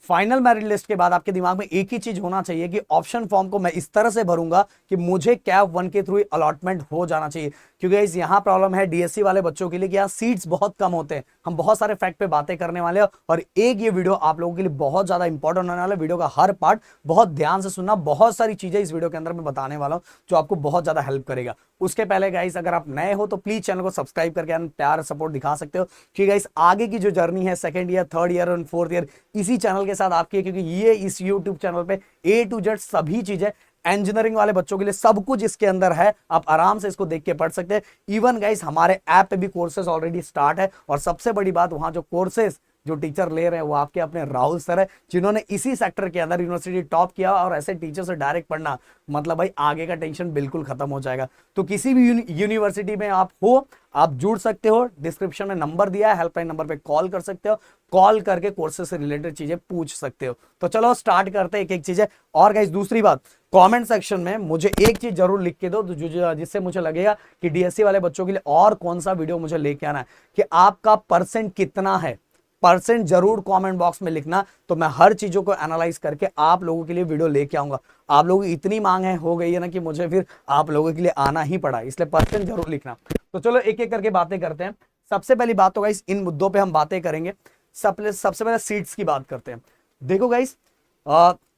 Final merit list के बाद आपके दिमाग में एक ही चीज होना चाहिए कि ऑप्शन फॉर्म को मैं इस तरह से भरूंगा कि मुझे कैप 1 के थ्रू अलॉटमेंट हो जाना चाहिए। क्योंकि इस यहाँ प्रॉब्लम है डीएससी वाले बच्चों के लिए कि यहाँ सीट्स बहुत कम होते हैं। हम बहुत सारे फैक्ट पे बातें करने वाले हैं और एक ये वीडियो आप लोगों के लिए बहुत ज्यादा इंपॉर्टेंट होने वाला है। वीडियो का हर पार्ट बहुत ध्यान से सुनना, बहुत सारी चीजें इस वीडियो के अंदर मैं बताने वाला हूं जो आपको बहुत ज्यादा हेल्प करेगा। उसके पहले गाइस अगर आप नए हो तो प्लीज चैनल को सब्सक्राइब करके प्यार सपोर्ट दिखा सकते हो, क्योंकि गाइस आगे की जो जर्नी है सेकंड ईयर, थर्ड ईयर और फोर्थ ईयर इसी चैनल के साथ आपकी है। क्योंकि ये इस यूट्यूब चैनल पे ए टू जेड सभी चीजें इंजीनियरिंग वाले बच्चों के लिए सब कुछ इसके अंदर है। आप आराम से इसको देख के पढ़ सकते हैं। इवन गाइस हमारे ऐप पे भी कोर्सेज ऑलरेडी स्टार्ट है और सबसे बड़ी बात वहां जो कोर्सेज जो टीचर ले रहे हैं वो आपके अपने राहुल सर है, जिन्होंने इसी सेक्टर के अंदर यूनिवर्सिटी टॉप किया। और ऐसे टीचर से डायरेक्ट पढ़ना मतलब भाई आगे का टेंशन बिल्कुल खत्म हो जाएगा। तो किसी भी यूनिवर्सिटी में आप हो, आप जुड़ सकते हो। डिस्क्रिप्शन में नंबर दिया है, हेल्पलाइन नंबर पे कॉल कर सकते हो। कॉल करके कोर्सेज से रिलेटेड चीजें पूछ सकते हो। तो चलो स्टार्ट करते हैं एक एक चीजें। और गाइस दूसरी बात, कमेंट सेक्शन में मुझे एक चीज जरूर लिख के दो जिससे मुझे लगेगा कि डीएससी वाले बच्चों के लिए और कौन सा वीडियो मुझे लेके आना है, कि आपका परसेंट कितना है। परसेंट जरूर कमेंट बॉक्स में लिखना, तो मैं हर चीजों को एनालाइज करके आप लोगों के लिए वीडियो लेके आऊंगा। आप लोगों की इतनी मांग है हो गई है ना कि मुझे फिर आप लोगों के लिए आना ही पड़ा, इसलिए परसेंट जरूर लिखना। तो चलो एक एक करके बातें करते हैं। सबसे पहली बात तो गाइस इन मुद्दों पे हम बातें करेंगे। सबसे पहले सीट्स की बात करते हैं। देखो गाइस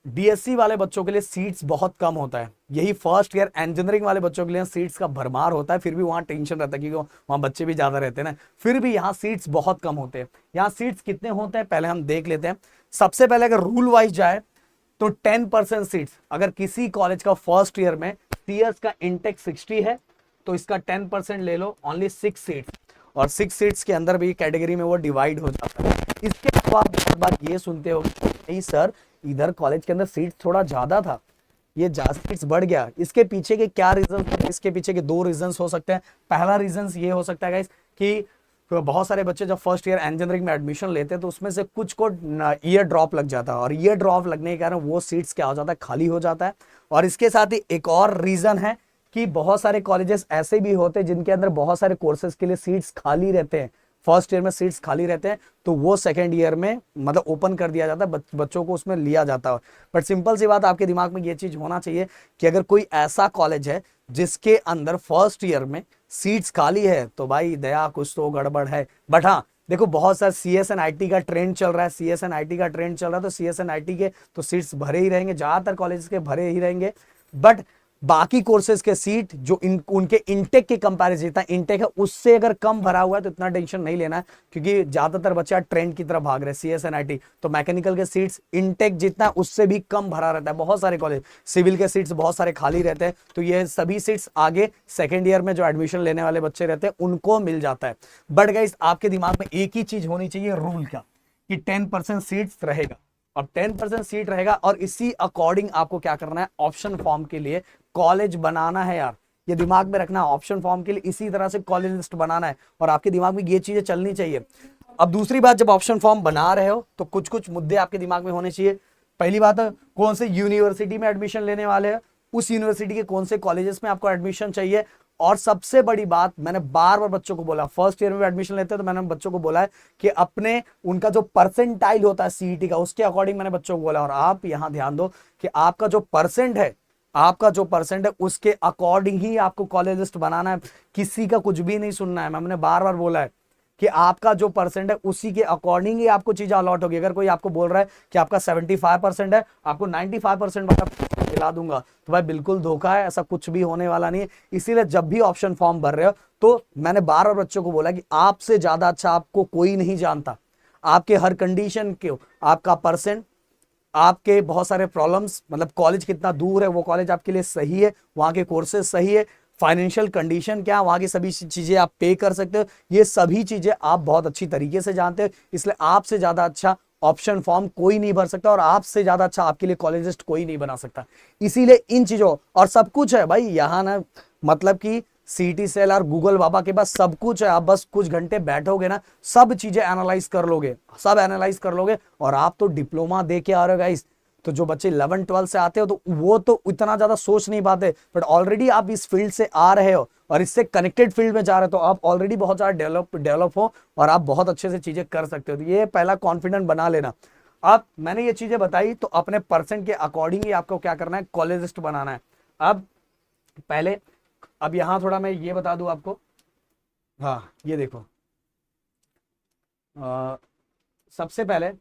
डीएससी वाले बच्चों के लिए सीट्स बहुत कम होता है। यही फर्स्ट ईयर इंजीनियरिंग वाले बच्चों के लिए सीट्स का भरमार होता है। फिर भी वहां टेंशन रहता है क्योंकि वहां बच्चे भी ज्यादा रहते हैं ना, फिर भी यहाँ सीट्स बहुत कम होते हैं। यहाँ सीट्स कितने होते हैं पहले हम देख लेते हैं। सबसे पहले अगर रूल वाइज जाए तो 10% सीट्स, अगर किसी कॉलेज का फर्स्ट ईयर में सीएस का इंटेक 60 है तो इसका 10% ले लो, ओनली 6 सीट्स। और 6 सीट्स के अंदर भी कैटेगरी में वो डिवाइड हो जाता है। इसके अलावा आप बहुत बार ये सुनते हो नहीं सर इधर कॉलेज के अंदर सीट थोड़ा ज्यादा था, ये सीट्स बढ़ गया। इसके पीछे के क्या रीजन है? इसके पीछे के दो रीजन हो सकते हैं। पहला रीजन ये हो सकता है गाइस कि बहुत सारे बच्चे जब फर्स्ट ईयर इंजीनियरिंग में एडमिशन लेते हैं तो उसमें से कुछ को ईयर ड्रॉप लग जाता है और ईयर ड्रॉप लगने के कारण वो सीट्स क्या हो जाता है, खाली हो जाता है। और इसके साथ ही एक और रीजन है कि बहुत सारे कॉलेजेस ऐसे भी होते हैं जिनके अंदर बहुत सारे कोर्सेज के लिए सीट्स खाली रहते हैं। फर्स्ट ईयर में सीट्स खाली रहते हैं तो वो सेकंड ईयर में मतलब ओपन कर दिया जाता है, बच्चों को उसमें लिया जाता है। बट सिंपल सी बात आपके दिमाग में ये चीज होना चाहिए कि अगर कोई ऐसा कॉलेज है जिसके अंदर फर्स्ट ईयर में सीट्स खाली है तो भाई दया कुछ तो गड़बड़ है। बट हाँ देखो बहुत सारे सीएसएनआईटी का ट्रेंड चल रहा है, सीएसएनआईटी का ट्रेंड चल रहा है तो सीएसएनआईटी के तो सीट्स भरे ही रहेंगे, ज्यादातर कॉलेज के भरे ही रहेंगे। बट बाकी कोर्सेज के सीट जो उनके इंटेक के कंपैरिजन जितना इंटेक है उससे अगर कम भरा हुआ है तो इतना टेंशन नहीं लेना है, क्योंकि ज्यादातर बच्चे ट्रेंड की तरफ भाग रहे हैं। सीएसएनआईटी तो मैकेनिकल के सीट्स इंटेक जितना उससे भी कम भरा रहता है। बहुत सारे कॉलेज सिविल के सीट्स बहुत सारे खाली रहते हैं तो ये सभी सीट्स आगे सेकेंड ईयर में जो एडमिशन लेने वाले बच्चे रहते हैं उनको मिल जाता है। बट गाइस आपके दिमाग में एक ही चीज होनी चाहिए रूल का, कि 10% सीट्स रहेगा। अब 10% सीट रहेगा और इसी अकॉर्डिंग आपको क्या करना है, ऑप्शन फॉर्म के लिए कॉलेज बनाना है यार। ये दिमाग में रखना, ऑप्शन फॉर्म के लिए इसी तरह से कॉलेज लिस्ट बनाना है और आपके दिमाग में ये चीजें चलनी चाहिए। अब दूसरी बात, जब ऑप्शन फॉर्म बना रहे हो तो कुछ कुछ मुद्दे आपके दिमाग में होने चाहिए। पहली बात है कौन से यूनिवर्सिटी में एडमिशन लेने वाले हैं, उस यूनिवर्सिटी के कौन से कॉलेजेस में आपको एडमिशन चाहिए। और सबसे बड़ी बात मैंने बार बार बच्चों को बोला, फर्स्ट ईयर में एडमिशन लेते हैं तो मैंने बच्चों को बोला है कि अपने उनका जो परसेंटाइल होता है सीईटी का उसके अकॉर्डिंग मैंने बच्चों को बोला। और आप यहां ध्यान दो कि आपका जो परसेंट है, आपका जो परसेंट है उसके अकॉर्डिंग ही आपको कॉलेज लिस्ट बनाना है। किसी का कुछ भी नहीं सुनना है। मैंने बार बार बोला है कि आपका जो परसेंट है उसी के अकॉर्डिंग ही आपको चीजें अलॉट होगी। अगर कोई आपको बोल रहा है कि आपका 75% है, आपको 95% वाला दिला दूंगा, तो भाई बिल्कुल धोखा है, ऐसा कुछ भी होने वाला नहीं है। इसीलिए जब भी ऑप्शन फॉर्म भर रहे हो तो मैंने बार बार बच्चों को बोला कि आपसे ज्यादा अच्छा आपको कोई नहीं जानता। आपके हर कंडीशन के, आपका परसेंट, आपके बहुत सारे प्रॉब्लम्स, मतलब कॉलेज कितना दूर है, वो कॉलेज आपके लिए सही है, वहां के कोर्सेज सही है, फाइनेंशियल कंडीशन क्या, वहां की सभी चीजें आप पे कर सकते हो, ये सभी चीजें आप बहुत अच्छी तरीके से जानते हो। इसलिए आपसे ज्यादा अच्छा ऑप्शन फॉर्म कोई नहीं भर सकता और आपसे ज्यादा अच्छा आपके लिए कॉलेज लिस्ट कोई नहीं बना सकता। इसीलिए इन चीजों और सब कुछ है भाई यहाँ ना, मतलब कि सीटी सेल और गूगल बाबा के पास सब कुछ है। आप बस कुछ घंटे बैठोगे ना, सब चीजें एनालाइज कर लोगे, सब एनालाइज कर लोगे। और आप तो डिप्लोमा दे के आ रहे हो गाइस, तो जो बच्चे 11 12 से आते हो तो वो तो इतना ज्यादा सोच नहीं पाते। बट ऑलरेडी आप इस फील्ड से आ रहे हो और इससे कनेक्टेड फील्ड में जा रहे हो तो आप ऑलरेडी बहुत ज्यादा डेवलप हो और आप बहुत अच्छे से चीजें कर सकते हो। तो ये पहला कॉन्फिडेंट बना लेना। अब मैंने ये चीजें बताई तो अपने परसेंट के अकॉर्डिंग ही आपको क्या करना है, कॉलेज लिस्ट बनाना है। अब पहले, अब यहां थोड़ा मैं ये बता दूं आपको। हाँ ये देखो, सबसे पहले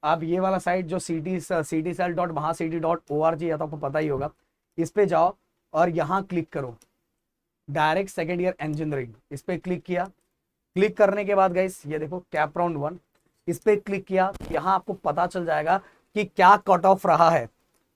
आप ये वाला साइट जो ctcell.महासिटी.org या तो आपको पता ही होगा, इस पे जाओ और यहाँ क्लिक करो, डायरेक्ट सेकेंड ईयर इंजीनियरिंग, इस पे क्लिक किया। क्लिक करने के बाद गाइस ये देखो कैप राउंड 1, इस पे क्लिक किया, यहाँ आपको पता चल जाएगा कि क्या कट ऑफ रहा है,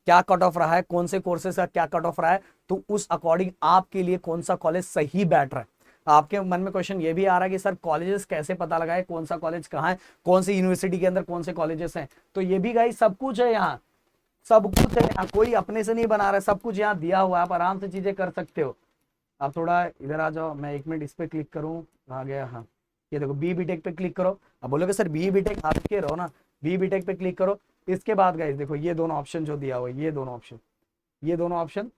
क्या कट ऑफ रहा है, कौन से कोर्सेज का क्या कट ऑफ रहा है, तो उस अकॉर्डिंग आपके लिए कौन सा कॉलेज सही बैठ रहा है। आपके मन में क्वेश्चन ये भी आ रहा है कि सर कॉलेजेस कैसे पता लगाए, कौन सा कॉलेज कहाँ है, कौन सी यूनिवर्सिटी के अंदर कौन से कॉलेजेस हैं, तो ये भी गाइस सब कुछ है यहाँ, सब कुछ है यहाँ, कोई अपने से नहीं बना रहा है, सब कुछ यहाँ दिया हुआ है, आप आराम से चीजें कर सकते हो। आप थोड़ा इधर आ जाओ, मैं 1 मिनट इस पे क्लिक करूँ, आ गया, हाँ ये देखो बी बीटेक पे क्लिक करो। अब बोलोगे सर बी बीटेक आप के रहो ना, बी बीटेक पे क्लिक करो। इसके बाद गाइस देखो ये दोनों ऑप्शन जो दिया हुआ है, ये दोनों ऑप्शन, ये दोनों ऑप्शन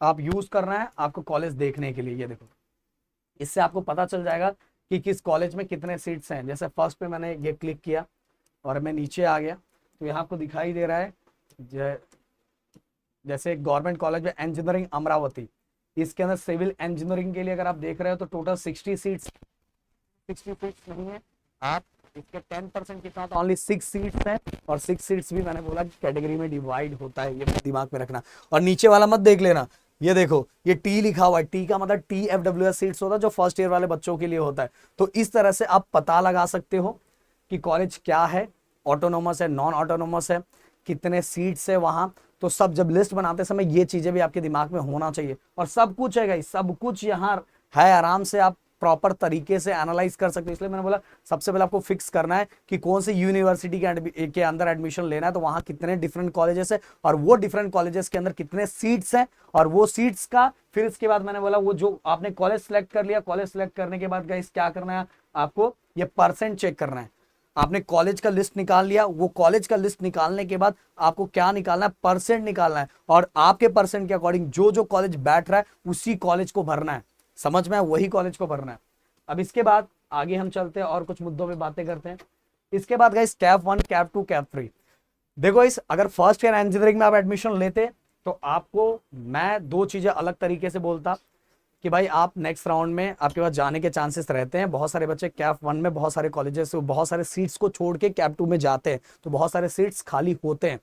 आप यूज करना है आपको कॉलेज देखने के लिए। ये देखो इससे आपको पता चल जाएगा कि किस कॉलेज में कितने सीट्स हैं। जैसे फर्स्ट पे मैंने ये क्लिक किया और मैं नीचे आ गया तो यहाँ आपको दिखाई दे रहा है जैसे गवर्नमेंट कॉलेज में इंजीनियरिंग अमरावती, इसके अंदर सिविल इंजीनियरिंग के लिए अगर आप देख रहे हो तो टोटल 60 सीट्स, 60 सीट्स नहीं है, आप इसके 10% के साथ ओनली 6 सीट्स हैं, और 6 सीट्स भी मैंने बोला कि कैटेगरी में डिवाइड होता है, ये दिमाग में रखना। और नीचे वाला मत देख लेना, ये देखो ये टी लिखा हुआ है, टी का मतलब TFWS सीट्स होता है जो फर्स्ट ईयर वाले बच्चों के लिए होता है। तो इस तरह से आप पता लगा सकते हो कि कॉलेज क्या है, ऑटोनोमस है, नॉन ऑटोनोमस है, कितने सीट्स है वहां। तो सब जब लिस्ट बनाते समय ये चीजें भी आपके दिमाग में होना चाहिए, और सब कुछ है गाइस, सब कुछ यहाँ है, आराम से आप प्रॉपर तरीके से एनालाइज कर सकते हो। इसलिए मैंने बोला सबसे पहले आपको फिक्स करना है कि कौन सी यूनिवर्सिटी के अंदर एडमिशन लेना है, तो वहां कितने डिफरेंट कॉलेजेस है और वो डिफरेंट कॉलेजेस के अंदर कितने सीट्स हैं, और वो सीट्स का फिर इसके बाद मैंने बोला वो जो आपने कॉलेज सेलेक्ट कर लिया, कॉलेज सेलेक्ट करने के बाद गाइस क्या करना है, आपको ये परसेंट चेक करना है। आपने कॉलेज का लिस्ट निकाल लिया, वो कॉलेज का लिस्ट निकालने के बाद आपको क्या निकालना है, परसेंट निकालना है, और आपके परसेंट के अकॉर्डिंग जो जो कॉलेज बैठ रहा है उसी कॉलेज को भरना है, समझ में, वही कॉलेज को भरना है। अब इसके बाद आगे हम चलते हैं और कुछ मुद्दों पे बातें करते हैं। इसके बाद गाइस कैप 1, कैप 2, कैप 3। देखो इस अगर फर्स्ट ईयर इंजीनियरिंग में आप एडमिशन लेते तो आपको मैं दो चीजें अलग तरीके से बोलता कि भाई आप नेक्स्ट राउंड में आपके पास जाने के चांसेस रहते हैं। बहुत सारे बच्चे कैप 1 में बहुत सारे कॉलेजेस, बहुत सारे सीट्स को छोड़ के कैप 2 में जाते हैं, तो बहुत सारे सीट्स खाली होते हैं।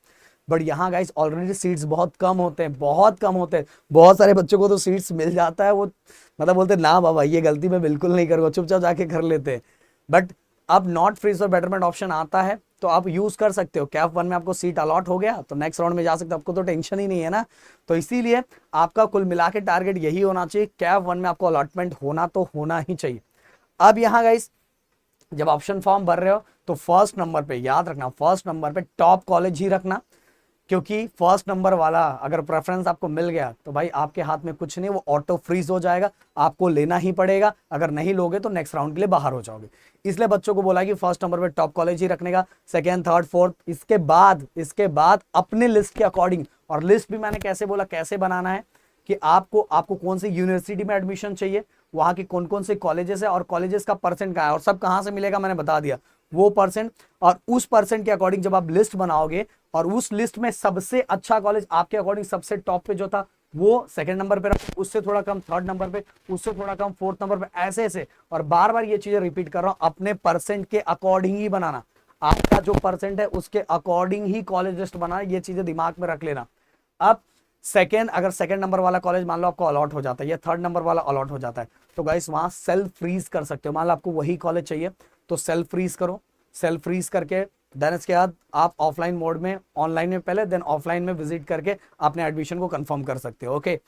बट यहाँ गाइस ऑलरेडी सीट्स बहुत कम होते हैं, बहुत कम होते हैं। बहुत सारे बच्चों को तो सीट्स मिल जाता है, वो मतलब बोलते ना बाबा ये गलती मैं बिल्कुल नहीं करूँगा, चुपचाप जाके कर लेते हैं। बट अब नॉट फ्रीज और बेटरमेंट ऑप्शन आता है तो आप यूज कर सकते हो। कैप 1 में आपको सीट अलॉट हो गया तो नेक्स्ट राउंड में जा सकते हो, आपको तो टेंशन ही नहीं है ना। तो इसीलिए आपका कुल मिला के टारगेट यही होना चाहिए, कैप 1 में आपको अलॉटमेंट होना तो होना ही चाहिए। अब यहाँ गाइस जब ऑप्शन फॉर्म भर रहे हो तो फर्स्ट नंबर पे याद रखना, फर्स्ट नंबर पे टॉप कॉलेज ही रखना, क्योंकि फर्स्ट नंबर वाला अगर प्रेफरेंस आपको मिल गया तो भाई आपके हाथ में कुछ नहीं, वो ऑटो फ्रीज हो जाएगा, आपको लेना ही पड़ेगा। अगर नहीं लोगे तो नेक्स्ट राउंड के लिए बाहर हो जाओगे। इसलिए बच्चों को बोला कि फर्स्ट नंबर पे टॉप कॉलेज ही रखने का, सेकेंड, थर्ड, फोर्थ। इसके बाद अपने लिस्ट के अकॉर्डिंग, और लिस्ट भी मैंने कैसे बोला, कैसे बनाना है कि आपको कौन सी यूनिवर्सिटी में एडमिशन चाहिए, वहां के कौन कौन से कॉलेजेस है और कॉलेजेस का परसेंट कहाँ है और सब कहाँ से मिलेगा मैंने बता दिया वो परसेंट। और उस परसेंट के अकॉर्डिंग जब आप लिस्ट बनाओगे और उस लिस्ट में सबसे अच्छा कॉलेज आपके अकॉर्डिंग सबसे टॉप पे जो था वो सेकंड नंबर पे रखो, उससे थोड़ा कम थर्ड नंबर पे, उससे थोड़ा कम फोर्थ नंबर पे, ऐसे ऐसे। और बार बार ये चीजें रिपीट कर रहा हूं, अपने परसेंट के अकॉर्डिंग ही बनाना, आपका जो परसेंट है उसके अकॉर्डिंग ही कॉलेज लिस्ट बनाना, ये चीजें दिमाग में रख लेना। अब अगर सेकंड नंबर वाला कॉलेज मान लो आपको अलॉट हो जाता है या थर्ड नंबर वाला अलॉट हो जाता है तो गाइस वहां सेल्फ फ्रीज कर सकते हो। मान लो आपको वही कॉलेज चाहिए तो सेल्फ फ्रीज करो, सेल्फ फ्रीज करके देन इसके बाद आप ऑफलाइन मोड में, ऑनलाइन में पहले देन ऑफलाइन में विजिट करके अपने एडमिशन को कंफर्म कर सकते हो। ओके,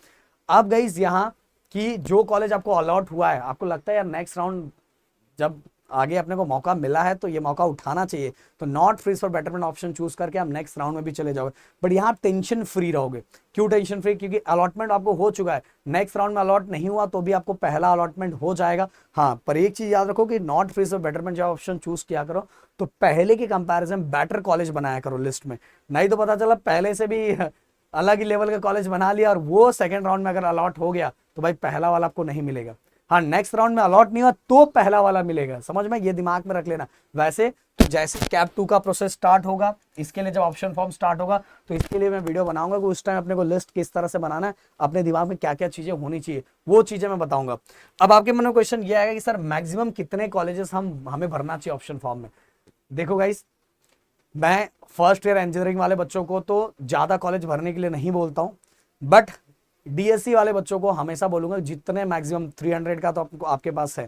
अब गाइस यहाँ की जो कॉलेज आपको अलॉट हुआ है, आपको लगता है यार नेक्स्ट राउंड जब आगे अपने को मौका मिला है तो ये मौका उठाना चाहिए, तो not freeze for betterment option choose करके आप नेक्स्ट राउंड में भी चले जाओगे। बट यहाँ टेंशन फ्री रहोगे। क्यों टेंशन फ्री? क्योंकि अलॉटमेंट आपको हो चुका है, नेक्स्ट राउंड में अलॉट नहीं हुआ तो भी आपको पहला अलॉटमेंट हो जाएगा। हाँ, पर एक चीज याद रखो कि नॉट फ्रीज फॉर बेटरमेंट जब ऑप्शन चूज किया करो तो पहले के कंपेरिजन बेटर कॉलेज बनाया करो लिस्ट में, नहीं तो पता चला पहले से भी अलग ही लेवल का कॉलेज बना लिया और वो सेकेंड राउंड में अगर अलॉट हो गया तो भाई पहला वाला आपको नहीं मिलेगा। हाँ, नेक्स्ट राउंड में अलॉट नहीं हुआ तो पहला वाला मिलेगा, समझ में, ये दिमाग में रख लेना। वैसे तो जैसे कैप 2 का प्रोसेस स्टार्ट होगा, इसके लिए जब ऑप्शन फॉर्म स्टार्ट होगा तो इसके लिए मैं वीडियो बनाऊंगा कि उस टाइम अपने को लिस्ट किस तरह से बनाना है, अपने दिमाग में क्या क्या चीजें होनी चाहिए, वो चीजें मैं बताऊंगा। अब आपके मन में क्वेश्चन ये आएगा कि सर मैक्सिमम कितने कॉलेजेस हमें भरना चाहिए ऑप्शन फॉर्म में। देखो गाइस, मैं फर्स्ट ईयर इंजीनियरिंग वाले बच्चों को तो ज्यादा कॉलेज भरने के लिए नहीं बोलता हूं, बट डीएससी वाले बच्चों को हमेशा बोलूंगा जितने मैक्सिमम 300 का तो आपके पास है,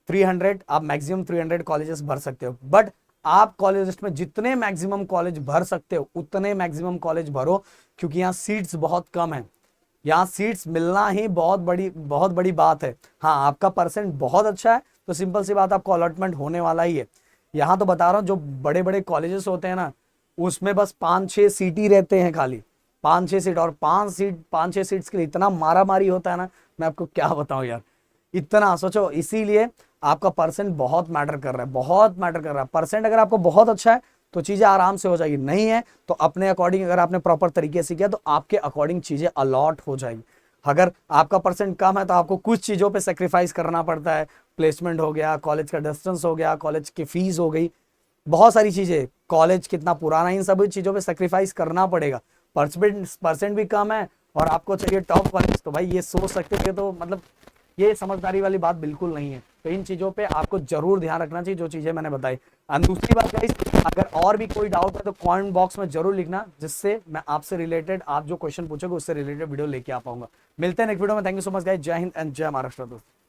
300 आप मैक्सिमम 300 कॉलेजेस भर सकते हो, बट आप कॉलेज लिस्ट में जितने मैक्सिमम कॉलेज भर सकते हो उतने मैक्सिमम कॉलेज भरो, क्योंकि यहाँ सीट्स बहुत कम है, यहाँ सीट्स मिलना ही बहुत बड़ी बात है। हाँ, आपका परसेंट बहुत अच्छा है तो सिंपल सी बात, आपको अलॉटमेंट होने वाला ही है। यहाँ तो बता रहा हूँ, जो बड़े बड़े कॉलेजेस होते हैं ना, उसमें बस 5-6 सीट ही रहते हैं, खाली 5-6 सीट, और 5-6 सीट्स के लिए इतना मारा मारी होता है ना, मैं आपको क्या बताऊं यार, इतना सोचो। इसीलिए आपका परसेंट बहुत मैटर कर रहा है, बहुत मैटर कर रहा है। परसेंट अगर आपको बहुत अच्छा है तो चीजें आराम से हो जाएगी, नहीं है तो अपने अकॉर्डिंग, अगर आपने प्रॉपर तरीके से किया तो आपके अकॉर्डिंग चीजें अलॉट हो जाएगी। अगर आपका परसेंट कम है तो आपको कुछ चीजों पे सेक्रीफाइस करना पड़ता है, प्लेसमेंट हो गया, कॉलेज का डिस्टेंस हो गया, कॉलेज की फीस हो गई, बहुत सारी चीजें, कॉलेज कितना पुराना, इन सभी चीजों पे सेक्रीफाइस करना पड़ेगा। परसेंट भी कम है और आपको चाहिए टॉप कॉलेज, तो भाई ये सोच सकते थे, तो मतलब ये समझदारी वाली बात बिल्कुल नहीं है। तो इन चीजों पे आपको जरूर ध्यान रखना चाहिए, जो चीजें मैंने बताई। और दूसरी बात गाइस, अगर और भी कोई डाउट है तो कमेंट बॉक्स में जरूर लिखना, जिससे मैं आपसे रिलेटेड, आप जो क्वेश्चन पूछोगे उससे रिलेटेड वीडियो लेके आ पाऊंगा। मिलते हैं नेक्स्ट वीडियो में। Thank you so much guys, जय हिंद एंड जय महाराष्ट्र दोस्तों।